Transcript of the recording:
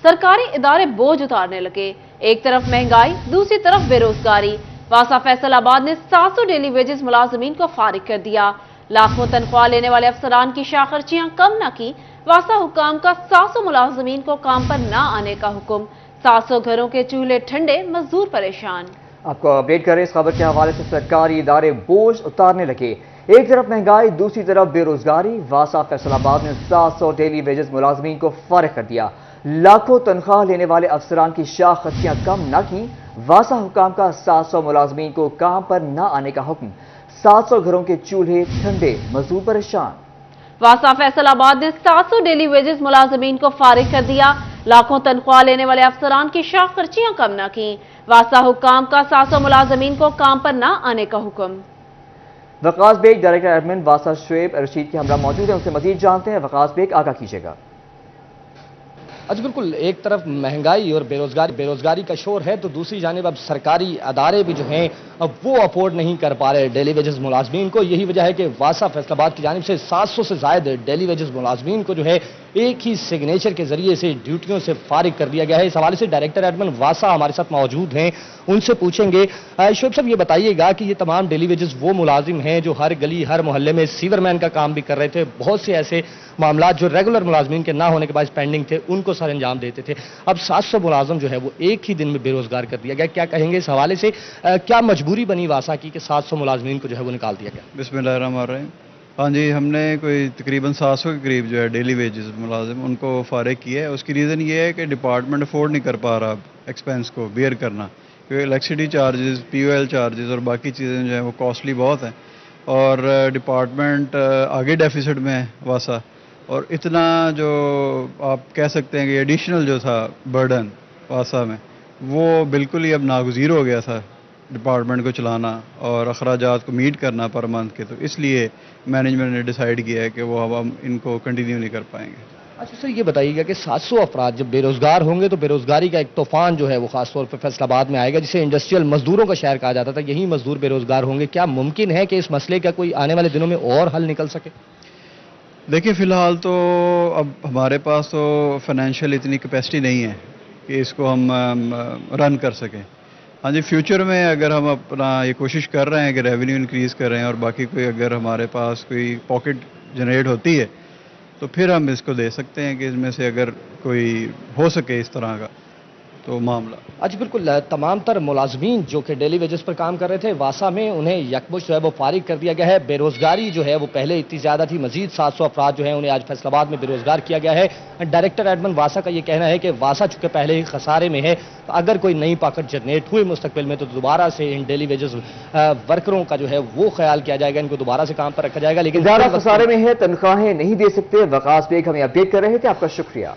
सरकारी इदारे बोझ उतारने लगे। एक तरफ महंगाई, दूसरी तरफ बेरोजगारी। वासा फैसलाबाद ने 700 डेली वेजेस मुलाजमीन को फारिग कर दिया। लाखों तनख्वाह लेने वाले अफसरान की शाखर्चियां कम न की। वासा हुकाम का 700 मुलाजमीन को काम पर न आने का हुक्म। 700 घरों के चूल्हे ठंडे, मजदूर परेशान। आपको अपडेट करें इस खबर के हवाले से। सरकारी इदारे बोझ उतारने लगे। एक तरफ महंगाई, दूसरी तरफ बेरोजगारी। वासा फैसलाबाद ने 700 डेली वेजेस मुलाजमीन को फारिग कर दिया। लाखों तनख्वाह लेने वाले अफसरान की शाखर्चियां कम न की। वासा हुकाम का 700 मुलाजमीन को काम पर न आने का हुक्म। 700 घरों के चूल्हे ठंडे, मजदूर परेशान। वासा फैसलाबाद ने 700 डेली वेजेस मुलाजमीन को फारिग कर दिया। लाखों तनख्वाह लेने वाले अफसरान की शाखर्चियां कम न की। वासा हुकाम का 700 मुलाजमीन को काम पर न आने का हुक्म। वकास बेग, डायरेक्टर एडमिन वासा शुएब रशीद के हमरा मौजूद हैं, उनसे मजीद जानते हैं। वकास बेग, आगाह कीजिएगा। अच्छा, बिल्कुल, एक तरफ महंगाई और बेरोजगारी का शोर है, तो दूसरी जानिब अब सरकारी अदारे भी जो हैं अब वो अफोर्ड नहीं कर पा रहे डेली वेजेस मुलाजमीन को। यही वजह है कि वासा फैसलाबाद की जानिब से 700 से ज़ायद डेली वेजेस मुलाजमीन को जो है एक ही सिग्नेचर के जरिए से ड्यूटियों से फारिग कर दिया गया है। इस हवाले से डायरेक्टर एडमिन वासा हमारे साथ मौजूद हैं, उनसे पूछेंगे। शुएब साहब, ये बताइएगा कि ये तमाम डेली वेजेस वो मुलाजिम हैं जो हर गली हर मोहल्ले में सीवरमैन का काम भी कर रहे थे, बहुत से ऐसे मामला जो रेगुलर मुलाजमीन के ना होने के बाद पेंडिंग थे उनको सर अंजाम देते थे। अब 700 मुलाजम जो है वो एक ही दिन में बेरोजगार कर दिया गया। क्या कहेंगे इस हवाले से? क्या मजबूरी बनी वासा की कि 700 मुलाजमीन को जो है वो निकाल दिया गया? बिस्मिल्लाहिर्रहमानिर्रहीम। हाँ जी, हमने कोई तकरीबन 700 के करीब जो है डेली वेजेस मुलाजिम उनको फारिग किया है। उसकी रीज़न ये है कि डिपार्टमेंट अफोर्ड नहीं कर पा रहा एक्सपेंस को बेयर करना, क्योंकि इलेक्ट्रिसिटी चार्जेस, POL चार्जेस और बाकी चीज़ें जो हैं वो कॉस्टली बहुत हैं और डिपार्टमेंट आगे डेफिसिट में है वासा। और इतना जो आप कह सकते हैं कि एडिशनल जो था बर्डन वासा में, वो बिल्कुल ही अब नागुज़ीर हो गया था डिपार्टमेंट को चलाना और अखराजात को मीट करना पर मंथ के। तो इसलिए मैनेजमेंट ने डिसाइड किया है कि वो अब हम इनको कंटिन्यू नहीं कर पाएंगे। अच्छा सर, ये बताइएगा कि 700 अफराद जब बेरोजगार होंगे तो बेरोजगारी का एक तूफान जो है वो खासतौर पर फैसलाबाद में आएगा, जिसे इंडस्ट्रियल मजदूरों का शहर कहा जाता था। यही मजदूर बेरोजगार होंगे। क्या मुमकिन है कि इस मसले का कोई आने वाले दिनों में और हल निकल सके? देखिए, फ़िलहाल तो अब हमारे पास तो फाइनेंशियल इतनी कैपेसिटी नहीं है कि इसको हम रन कर सकें। हाँ जी, फ्यूचर में अगर हम अपना ये कोशिश कर रहे हैं कि रेवेन्यू इंक्रीज़ करें और बाकी कोई अगर हमारे पास कोई पॉकेट जनरेट होती है तो फिर हम इसको दे सकते हैं कि इसमें से अगर कोई हो सके इस तरह का तो मामला। अच्छा, बिल्कुल, तमाम तर मुलाजमीन जो कि डेली वेजेस पर काम कर रहे थे वासा में, उन्हें यकमुश्त जो है वो फारिग कर दिया गया है। बेरोजगारी जो है वो पहले इतनी ज़्यादा थी, मजीद 700 अफराद जो है उन्हें आज फैसलाबाद में बेरोजगार किया गया है। डायरेक्टर एडमिन वासा का ये कहना है कि वासा चूँकि पहले ही खसारे में है, तो अगर कोई नई पॉकेट जनरेट हुई मुस्तकबिल में तो दोबारा से इन डेली वेजेस वर्करों का जो है वो ख्याल किया जाएगा, इनको दोबारा से काम पर रखा जाएगा। लेकिन इदारा खसारे में है, तनख्वाहें नहीं दे सकते। वकास बेग हमें अपडेट कर रहे थे, आपका शुक्रिया।